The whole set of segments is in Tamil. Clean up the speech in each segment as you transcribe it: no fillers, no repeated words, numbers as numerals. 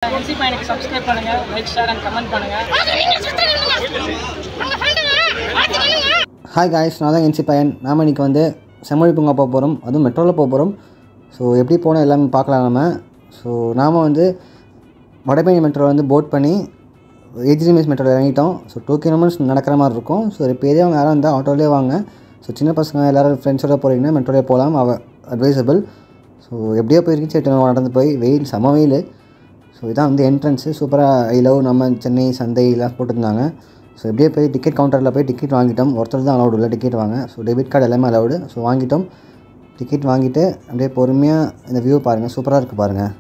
கண்டிப்பாக எனக்கு சப்ஸ்கிரைப் பண்ணுங்கள், லைக் ஷேர் அண்ட் கமெண்ட் பண்ணுங்கள். ஹாய் காய்ஸ், நான் தான் என்சி பையன். நாம் இன்றைக்கி வந்து செம்மொழி பூங்கா போக போகிறோம், அதுவும் மெட்ரோவில் போக போகிறோம். ஸோ எப்படி போனால் எல்லாமே பார்க்கலாம் நம்ம. ஸோ நாம் வந்து வடபழனி மெட்ரோவில் வந்து போட் பண்ணி ஏஜிஎம்எஸ் மெட்ரோவில் இறங்கிட்டோம். ஸோ 2 கிலோமீட்டர்ஸ் நடக்கிற மாதிரி இருக்கும். ஸோ பெரியவங்க யாரும் இருந்தால் ஆட்டோலேயே வாங்க. ஸோ சின்ன பசங்க எல்லோரும் ஃப்ரெண்ட்ஸோட போகிறீங்கன்னா மெட்ரோலே போகலாம், அட்வைசபிள். ஸோ எப்படியோ போயிருக்கீங்க, சரி நடந்து போய் வெயில் செம வெயில். ஸோ இதான் வந்து என்ட்ரன்ஸு. சூப்பராக ஐ லவ் நம்ம சென்னை சந்தை எல்லாம் போட்டுருந்தாங்க. ஸோ எப்படியே போய் டிக்கெட் கவுண்டரில் போய் டிக்கெட் வாங்கிட்டோம். ஒருத்தர் தான் அலௌடு இல்லை டிக்கெட் வாங்க. ஸோ டெபிட் கார்டு எல்லாமே அலௌடு. ஸோ வாங்கிட்டோம். டிக்கெட் வாங்கிட்டு அப்படியே பொறுமையாக இந்த வியூ பாருங்கள், சூப்பராக இருக்குது பாருங்கள்.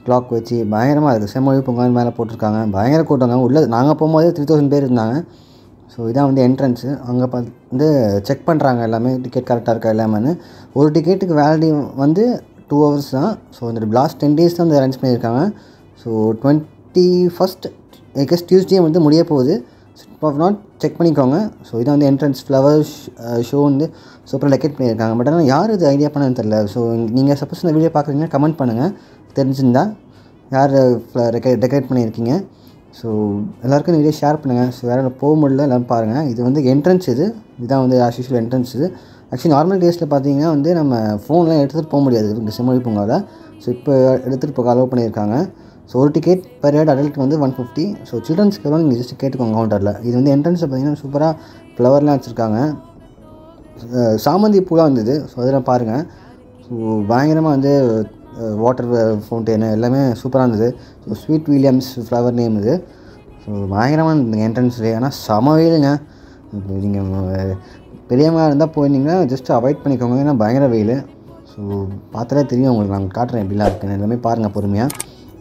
கிளாக் வச்சு பயங்கரமாக இருக்குது. செம்மொழி பூங்கான்னு மேலே போட்டிருக்காங்க. பயங்கர கூட்டங்க உள்ளே. நாங்கள் போகும்போது 3000 பேர் இருந்தாங்க. ஸோ இதான் வந்து என்ட்ரன்ஸு. அங்கே வந்து செக் பண்ணுறாங்க எல்லாமே, டிக்கெட் கரெக்டாக இருக்கா எல்லாமே. ஒரு டிக்கெட்டுக்கு வேலிடி வந்து 2 hours தான். ஸோ இந்த லாஸ்ட் 10 days தான் வந்து அரேஞ்ச் பண்ணியிருக்காங்க. ஸோ 21st டியூஸ்டே வந்து முடிய போகுது. ஆஃப் நாட் செக் பண்ணிக்கோங்க. ஸோ இதான் வந்து என்ட்ரன்ஸ். ஃப்ளவர்ஸ் ஷோ வந்து சூப்பராக டெக்கரேட் பண்ணியிருக்காங்க. பட் ஆனால் யார் இது ஐடியா பண்ணன்னு தெரில. ஸோ நீங்கள் சப்போஸ் இந்த வீடியோ பார்க்குறீங்கன்னா கமெண்ட் பண்ணுங்கள், தெரிஞ்சிருந்தால் யார் டெக்கரேட் பண்ணியிருக்கீங்க. ஸோ எல்லாேருக்கும் இந்த வீடியோ ஷேர் பண்ணுங்கள். ஸோ வேறு போக முடியல, எல்லோரும் பாருங்கள். இது வந்து என்ட்ரன்ஸ். இதுதான் வந்து ஆஸ் யூஷுவல் என்ட்ரன்ஸ். இது ஆக்சுவலி நார்மல் டேஸில் பார்த்தீங்கன்னா வந்து நம்ம ஃபோன்லாம் எடுத்துகிட்டு போக முடியாது இந்த செம்மொழி பூங்காவில். ஸோ இப்போ எடுத்துகிட்டு போக அலோவ் பண்ணியிருக்காங்க. ஸோ ஒரு டிக்கெட் பெர் ஹெட் அடல்ட் வந்து 150. ஸோ சில்ட்ரன்ஸ்க்கு எவ்வளோ நீங்கள் ஜஸ்ட் கேட்டுக்கோங்க கவுண்டரில். இது வந்து என்ட்ரன்ஸில் பார்த்தீங்கன்னா சூப்பராக ஃப்ளவர்லாம் வச்சுருக்காங்க. சாமந்தி பூலாம் வந்தது. ஸோ அதெல்லாம் பாருங்கள். ஸோ பயங்கரமாக வந்து வாட்டர் ஃபவுண்டெயின் எல்லாமே சூப்பராக இருந்தது. So sweet Williams flower name இது. ஸோ பயங்கரமாக இருந்தது என்ட்ரன்ஸ்லேயே. ஆனால் செம வெயிலுங்க. நீங்கள் பெரியவங்களாக இருந்தால் போயிருந்தீங்கன்னா ஜஸ்ட் அவாய்ட் பண்ணிக்கோங்க, ஏன்னா பயங்கர வெயில். ஸோ பார்த்தாலே தெரியும் உங்களுக்கு. நான் காட்டுறேன் எப்படிலாம் இருக்குன்னு. எல்லாமே பாருங்கள் பொறுமையாக.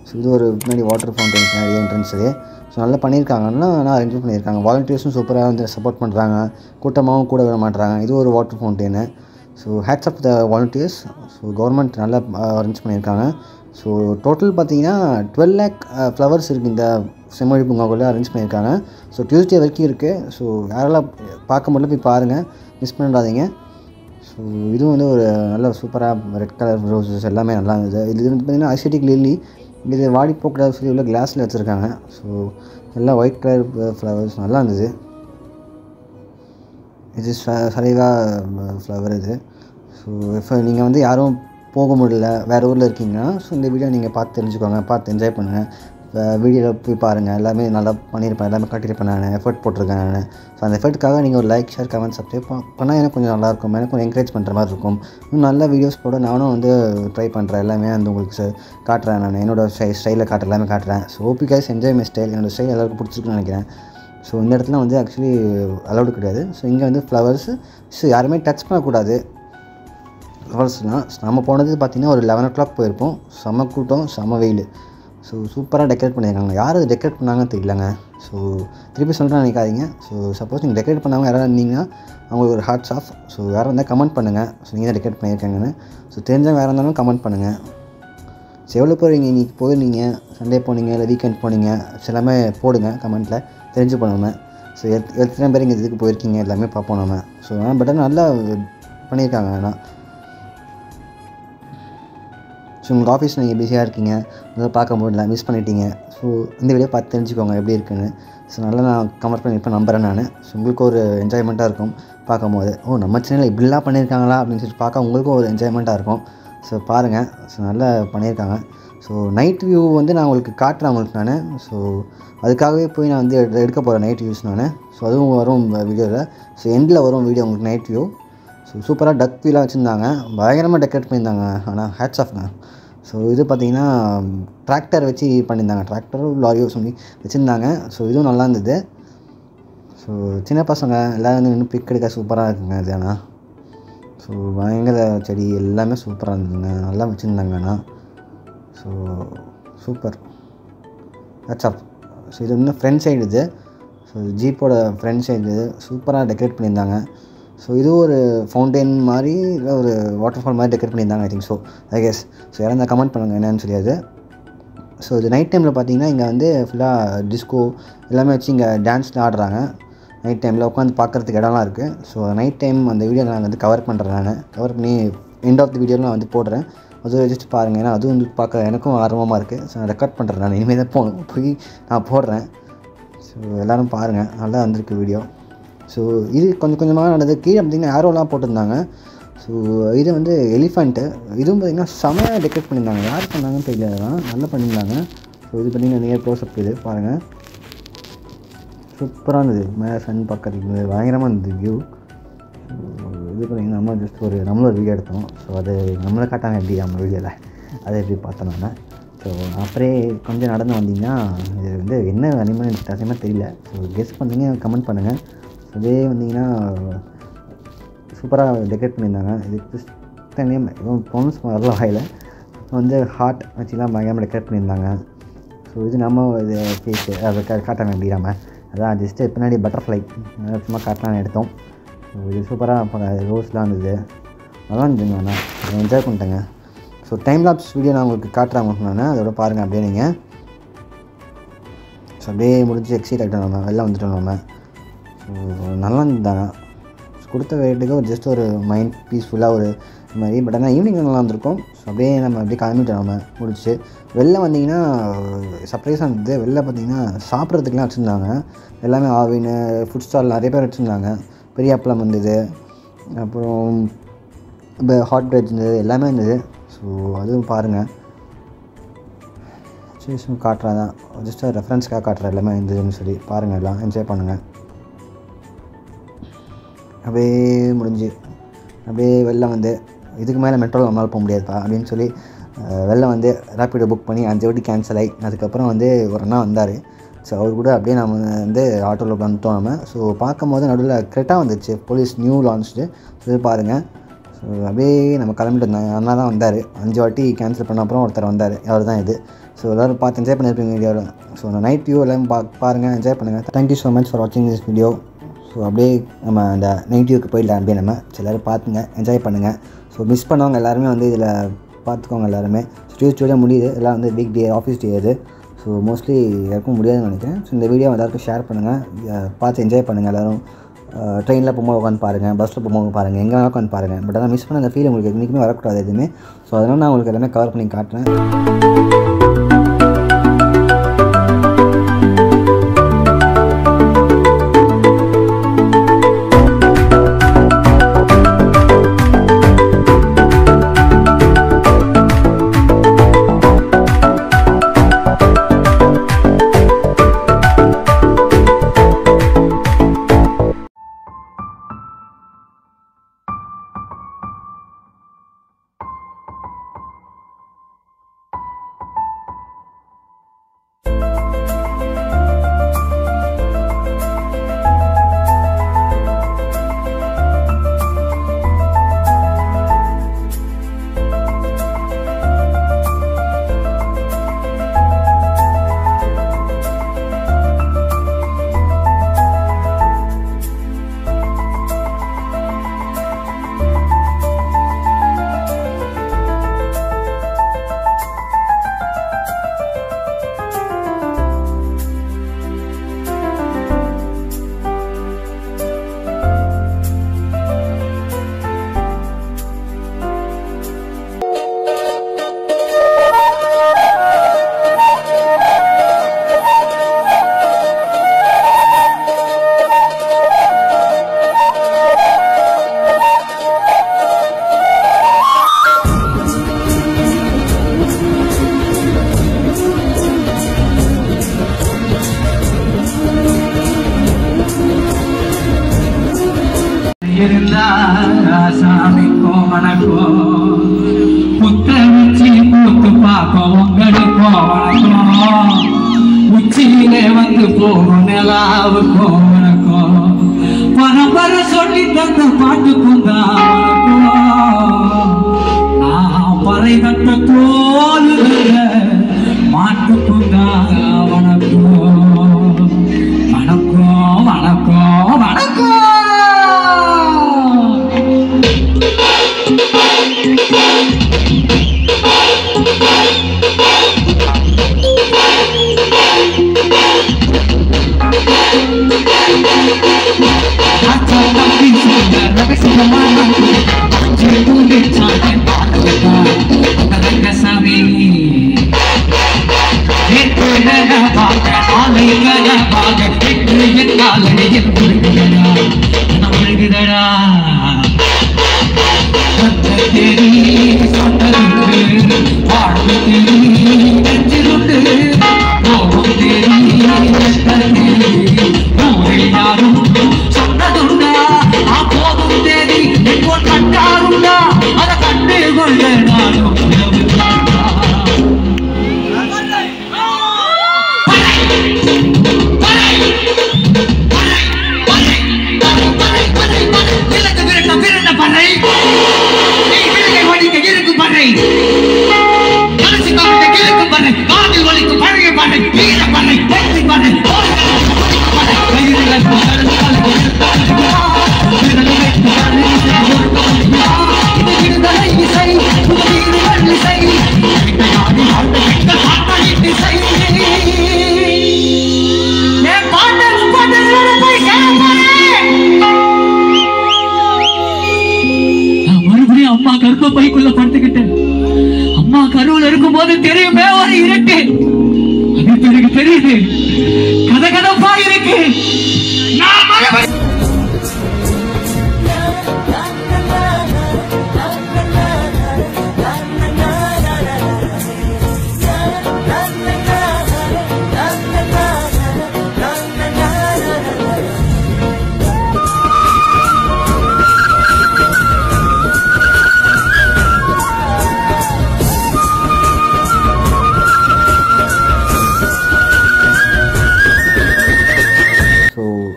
ஸோ இது ஒரு முன்னாடி வாட்டர் ஃபவுண்டைன் நிறைய என்ட்ரன்ஸு. ஸோ நல்லா பண்ணியிருக்காங்கன்னா ஆனால் அரேஞ்ச் பண்ணியிருக்காங்க. வாலண்டியர்ஸும் சூப்பராக வந்து சப்போர்ட் பண்ணுறாங்க. கூட்டமாகவும் கூட விட மாட்டுறாங்க. இது ஒரு water fountain. So heads of the volunteers. So government நல்லா அரேஞ்ச் பண்ணியிருக்காங்க. ஸோ டோட்டல் பார்த்தீங்கன்னா 12 lakh ஃப்ளவர்ஸ் இருக்குது இந்த செம்மொழி பூங்காக்குள்ளே அரேஞ்ச் பண்ணியிருக்காங்க. ஸோ டியூஸ்டே வரைக்கும் இருக்குது. ஸோ யாரெல்லாம் பார்க்க முடியல போய் பாருங்கள், மிஸ் பண்ணிடாதீங்க. ஸோ இதுவும் வந்து ஒரு நல்ல சூப்பராக ரெட் கலர் ரோஸஸ் எல்லாமே நல்லா இருந்தது. இது வந்து பார்த்திங்கன்னா ஐசிடிக் லில்லி. இது வாடி போக்கூடாது சொல்லி உள்ள கிளாஸில் வச்சுருக்காங்க. ஸோ எல்லாம் ஒயிட் கலர் ஃப்ளவர்ஸ் நல்லா இருந்தது. இது சலைவா ஃப்ளவர் இது. ஸோ இப்போ நீங்கள் வந்து யாரும் போக முடியல, வேறு ஊரில் இருக்கீங்கன்னா ஸோ இந்த வீடியோ நீங்கள் பார்த்து தெரிஞ்சுக்கோங்க, பார்த்து என்ஜாய் பண்ணுங்கள். வீடியோவில் போய் பாருங்கள். எல்லாமே நல்லா பண்ணியிருப்பேன், எல்லாமே காட்டியிருப்பேன். நான் எஃபர்ட் போட்டிருக்கேன் நான். ஸோ அந்த எஃபர்ட்டுக்காக நீங்கள் ஒரு லைக் ஷேர் கமெண்ட் சப்ஸ்கிரைப் பண்ணால் எனக்கு கொஞ்சம் நல்லாயிருக்கும். எனக்கு கொஞ்சம் என்கரேஜ் பண்ணுற மாதிரி இருக்கும். இன்னும் நல்ல வீடியோஸ் போட நானும் வந்து ட்ரை பண்ணுறேன். எல்லாமே வந்து உங்களுக்கு காட்டுறேன். நான் என்னோடய ஸ்டைலில் காட்டுறேன், எல்லாமே காட்டுறேன். So OP guys, enjoy my style. என்னோடய ஸ்டைல் எல்லாருக்கும் பிடிச்சிருக்குன்னு நினைக்கிறேன். ஸோ இந்த இடத்துல வந்து ஆக்சுவலி அலௌடு கிடையாது. ஸோ இங்கே வந்து ஃப்ளவர்ஸு ஸோ யாருமே டச் பண்ணக்கூடாது ஃப்ளவர்ஸ்லாம். நம்ம போனது பார்த்திங்கன்னா ஒரு 11 o'clock போயிருப்போம். செம கூட்டம், செம வெயில். ஸோ சூப்பராக டெக்கரேட் பண்ணியிருக்காங்க. யார் அது டெக்கரேட் பண்ணாங்கன்னு தெரியலங்க. ஸோ திருப்பி சொல்கிறேன் நினைக்காதீங்க. ஸோ சப்போஸ் நீங்கள் டெக்கரேட் பண்ணாமல் யாராவது இருந்தீங்கன்னா அவங்களுக்கு ஒரு ஹாட்ஸ் ஆஃப். ஸோ யாராக இருந்தால் கமெண்ட் பண்ணுங்கள். ஸோ நீங்கள் தான் டெக்கரேட் பண்ணியிருக்காங்கன்னு. ஸோ தெரிஞ்சவங்க யாராக இருந்தாலும் கமெண்ட் பண்ணுங்கள். ஸோ எவ்வளோ பேர் இன்றைக்கி போயிருந்தீங்க, சண்டே போனீங்க இல்லை வீக்கெண்ட் போனீங்க, எல்லாமே போடுங்க கமெண்ட்டில், தெரிஞ்சு பண்ணுவோம். ஸோ எத்தனை பேர் இங்கே இதுக்கு போயிருக்கீங்க எல்லாமே பார்ப்போம் நம்ம. ஸோ ஆனால் பட் நல்லா பண்ணியிருக்காங்க. ஆனால் ஸோ உங்களுக்கு ஆஃபீஸில் நீங்கள் பிஸியாக இருக்கீங்க, அதனால் பார்க்க முடியல, மிஸ் பண்ணிட்டீங்க. ஸோ இந்த வீடியோ பார்த்து தெரிஞ்சுக்கோங்க எப்படி இருக்குன்னு. ஸோ நல்லா நான் கமெண்ட் பண்ணியிருப்பேன் நம்புகிறேன் நான். ஸோ உங்களுக்கு ஒரு என்ஜாய்மெண்ட்டாக இருக்கும் பார்க்கும்போது. ஓ நம்ம சேனலில் இப்படிலாம் பண்ணியிருக்காங்களா அப்படின்னு சொல்லி பார்க்க உங்களுக்கும் ஒரு என்ஜாய்மெண்ட்டாக இருக்கும். ஸோ பாருங்கள். ஸோ நல்லா பண்ணியிருக்காங்க. ஸோ நைட் வியூ வந்து நான் உங்களுக்கு காட்டுறேன் உங்களுக்கு நான். ஸோ அதுக்காகவே போய் நான் வந்து எடுக்க போகிறேன் நைட் வியூஸ் நான். ஸோ அதுவும் வரும் வீடியோவில். ஸோ எண்டில் வரும் வீடியோ உங்களுக்கு நைட் வியூ. ஸோ சூப்பராக டக் வீலாக வச்சுருந்தாங்க. பயங்கரமாக டெக்கரேட் பண்ணியிருந்தாங்க. ஆனால் ஹேட்ஸ் ஆஃப்ங்க. ஸோ இது பார்த்திங்கன்னா டிராக்டர் வச்சு பண்ணியிருந்தாங்க. டிராக்டரோ லாரியோ சொல்லி வச்சுருந்தாங்க. ஸோ இதுவும் நல்லா இருந்தது. ஸோ சின்ன பசங்க எல்லோரும் வந்து இன்னும் பிக் எடுக்க சூப்பராக இருக்குங்க இது. ஆனால் ஸோ பயங்கர செடி எல்லாமே சூப்பராக இருந்ததுங்க, நல்லா வச்சுருந்தாங்க. ஆனால் so super, hats off. So இது இன்னும் ஃப்ரண்ட் சைடு இது. ஸோ ஜீப்போட ஃப்ரண்ட் சைடு இது சூப்பராக டெக்கரேட் பண்ணியிருந்தாங்க. ஸோ இது ஒரு ஃபவுண்டெயின் மாதிரி இல்லை ஒரு வாட்டர் ஃபால் மாதிரி டெக்கரேட் பண்ணியிருந்தாங்க I think. So I guess. So யாரும் கமெண்ட் பண்ணுங்கள் என்னன்னு தெரியாது. ஸோ இது நைட் டைமில் பார்த்தீங்கன்னா இங்கே வந்து ஃபுல்லாக டிஸ்கோ எல்லாமே வச்சு இங்கே டான்ஸ்லாம் ஆடுறாங்க. நைட் டைமில் உட்காந்து பார்க்குறதுக்கு இடம்லாம் இருக்குது. ஸோ நைட் டைம் அந்த வீடியோ நான் வந்து கவர் பண்ணுறேன். நான் கவர் பண்ணி எண்ட் ஆஃப் த வீடியோவில் நான் வந்து போடுறேன். அது ஜஸ்ட் பாருங்கள். ஏன்னா அதுவும் வந்து பார்க்க எனக்கும் ஆர்வமாக இருக்குது. ஸோ நான் ரெக்கார்ட் பண்ணுறேன். நான் இனிமேல் தான் போய் நான் போடுறேன். ஸோ எல்லோரும் பாருங்கள், நல்லா வந்திருக்கு வீடியோ. ஸோ இது கொஞ்சம் கொஞ்சமாக நடந்தது. கீழே பார்த்திங்கன்னா ஆரோலாம் போட்டிருந்தாங்க. ஸோ இது வந்து எலிஃபண்ட்டு. இதுவும் பார்த்திங்கன்னா செமையாக டெக்கரேட் பண்ணியிருந்தாங்க. யார் பண்ணாங்கன்னு தெரியல, அதெல்லாம் நல்லா பண்ணியிருந்தாங்க. ஸோ இது பார்த்திங்கன்னா நிறைய க்ளோஸ்அப் இது பாருங்கள், சூப்பராக இருந்தது. மேலே சன் பார்க்கறதுக்கு பயங்கரமாக இருந்தது வியூ. இது பார்த்திங்கன்னா நம்ம ஜஸ்ட் நம்மளும் ஒரு வீடியோ எடுத்தோம். ஸோ அது நம்மளை காட்டாங்க எப்படி நம்ம வீடியோவில், அதை எப்படி பார்த்தோம் நான். ஸோ அப்படியே கொஞ்சம் நடந்து வந்தீங்கன்னா இது வந்து என்ன அனிமல் எனக்கு சத்தியமாக தெரியல. ஸோ கெஸ் பண்ணிங்க கமெண்ட் பண்ணுங்கள். ஸோ இதே வந்தீங்கன்னா சூப்பராக டெக்கரேட் பண்ணியிருந்தாங்க. இது நேம் பொன்ஸ் வரல வாயில் வந்து ஹார்ட் வச்சுலாம் பயங்கரமாக டெக்கரேட் பண்ணியிருந்தாங்க. ஸோ இது நம்ம இது ஃபேஸு அதை காட்டாங்க எப்படி நம்ம, அதான் ஜஸ்ட்டு பின்னாடி பட்டர்ஃப்ளை சும்மா காட்டலான்னு எடுத்தோம். ஸோ இது சூப்பராக ரோஸ்லாம் இருந்தது, நல்லா இருந்துச்சுங்க. நான் என்ஜாய் பண்ணிட்டேங்க. ஸோ டைம் லாப்ஸ் வீடியோ நான் உங்களுக்கு காட்டுறாங்க நான், அதோட பாருங்கள் அப்படியே நீங்கள். ஸோ அப்படியே முடிஞ்சு எக்ஸைட் ஆகிட்டோம், நம்ம வெளில வந்துட்டோம் நம்ம. ஸோ நல்லா இருந்துதாங்க. கொடுத்த ரேட்டுக்கு ஜஸ்ட் ஒரு மைண்ட் பீஸ்ஃபுல்லாக ஒரு மாதிரி. பட் ஆனால் ஈவினிங் நல்லா இருந்திருக்கும். ஸோ அப்படியே நம்ம அப்படியே கிளம்பிட்டோம் நம்ம முடிச்சு. வெளில வந்தீங்கன்னா சர்ப்ரைஸாக இருந்தது. வெளில பார்த்திங்கன்னா சாப்பிட்றதுக்குலாம் வச்சுருந்தாங்க. எல்லாமே ஆவின் ஃபுட் ஸ்டால் நிறைய பேர் வச்சுருந்தாங்க. பெரிய அப்பளம் இருந்தது, அப்புறம் இப்போ ஹாட் பிரெட் இருந்தது, எல்லாமே இருந்தது. ஸோ அதுவும் பாருங்கள், சும்மா காட்டுறதான் ஜஸ்ட் ரெஃபரன்ஸ்க்காக காட்டுற எல்லாமே இருந்ததுன்னு சொல்லி பாருங்கள், எல்லாம் என்ஜாய் பண்ணுங்கள். அப்படியே முடிஞ்சு அப்படியே வெளில வந்து இதுக்கு மேலே மெட்ரோவில் நம்மளால் போக முடியாதுப்பா அப்படின்னு சொல்லி வெளில வந்து ரேப்பிடோ புக் பண்ணி 5 வாட்டி கேன்சல் ஆகி அதுக்கப்புறம் வந்து ஒரு அண்ணா வந்தார். ஸோ அவர் கூட அப்படியே நம்ம வந்து ஆட்டோவில் வந்துட்டோம் நம்ம. ஸோ பார்க்கும் போது நடுவில் கிரெட்டா வந்துச்சு, போலீஸ் நியூ லான்ச்டு. ஸோ இது பாருங்கள். ஸோ அப்படியே நம்ம கிளம்பிட்டு இருந்தாங்க. அண்ணா தான் வந்தார். 5 வாட்டி கேன்சல் பண்ண அப்புறம் ஒருத்தர் வந்தார், அவர் தான் இது. ஸோ எல்லோரும் பார்த்து என்ஜாய் பண்ணியிருப்பீங்க வீடியோவில். ஸோ அந்த நைட் வியூ எல்லாம் பாருங்கள், என்ஜாய் பண்ணுங்கள். தேங்க்யூ ஸோ மச் ஃபார் வாட்சிங் திஸ் வீடியோ. ஸோ அப்படியே நம்ம அந்த நைட் வியூக்கு போயிடலாம் அப்படியே நம்ம. ஸோ எல்லோரும் பார்த்துங்க, என்ஜாய் பண்ணுங்கள். ஸோ மிஸ் பண்ணவங்க எல்லாருமே வந்து இதில் பார்த்துக்கோங்க எல்லாருமே. ஸ்டூடியோ முடியுது, எல்லாம் வந்து வீக் டே ஆஃபீஸ் டே அது. ஸோ மோஸ்ட்லி யாருக்கும் முடியாதுன்னு நினைக்கிறேன். ஸோ இந்த வீடியோ எல்லாருக்கும் ஷேர் பண்ணுங்கள், பார்த்து என்ஜாய் பண்ணுங்கள் எல்லோரும். ட்ரெயினில் போகும்போது உட்காந்து பாருங்கள், பஸ்ஸில் போகும்போது பாருங்கள், எங்கே வேணாலும் உட்காந்து பாருங்கள். பட் அதான் மிஸ் பண்ண அந்த ஃபீல் உங்களுக்கு என்றைக்குமே வரக்கூடாது எதுவுமே. ஸோ அதனால் நான் உங்களுக்கு எல்லாமே கவர் பண்ணி காட்டுறேன். சாமிக்கும் வணக்கம், புத்த உச்சி பூத்து பார்க்கும் உங்களுக்கும் வணக்கம், உச்சியிலே வந்து போகும் நிலாவுக்கும் வணக்கம், பரம்பரை சொல்லி தந்த பாட்டுக்கும் தான் வணக்கம், நான் பறை தட்ட தோல் மாட்டுக்கும் தான் வணக்கம், வணக்கம் வணக்கம் வணக்கம். Aku கனவாக ஆலை கனவாக வெற்றிய காலடியில் முழுகுதடா முழுகுதடா தேடி சொன்னதுண்டு வாழ்வு தேடி நெஞ்சிலுண்டு கோபம் தேடி ஊரில் யாரும் சொன்னதுண்டா போதும் தேடி எப்போல் கண்டாருண்டா அதை கண்டு கொள்ள நானும் அம்மா கர்ப்பப்பைக்குள்ள படுத்துக்கிட்டேன். அம்மா கருவுல இருக்கும் போது தெரியுமே ஒரு இருட்டு, அது எனக்கு தெரியுது, கதகதப்பா இருக்கு.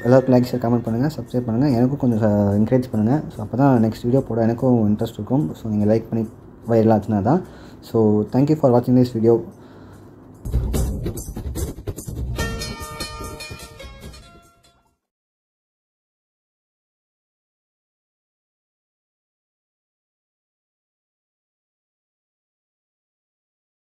எல்லாருக்கும் லைக் ஷேர் கமெண்ட் பண்ணுங்கள், சப்ஸ்கிரைப் பண்ணுங்கள், எனக்கும் கொஞ்சம் என்கரேஜ் பண்ணுங்கள். ஸோ அப்போ தான் நெக்ஸ்ட் வீடியோ போட எனக்கும் இன்ட்ரெஸ்ட் இருக்கும். ஸோ நீங்கள் லைக் பண்ணி வைரல் ஆச்சுன்னா தான். ஸோ தேங்க்யூ ஃபார் வாட்சிங் திஸ் வீடியோ.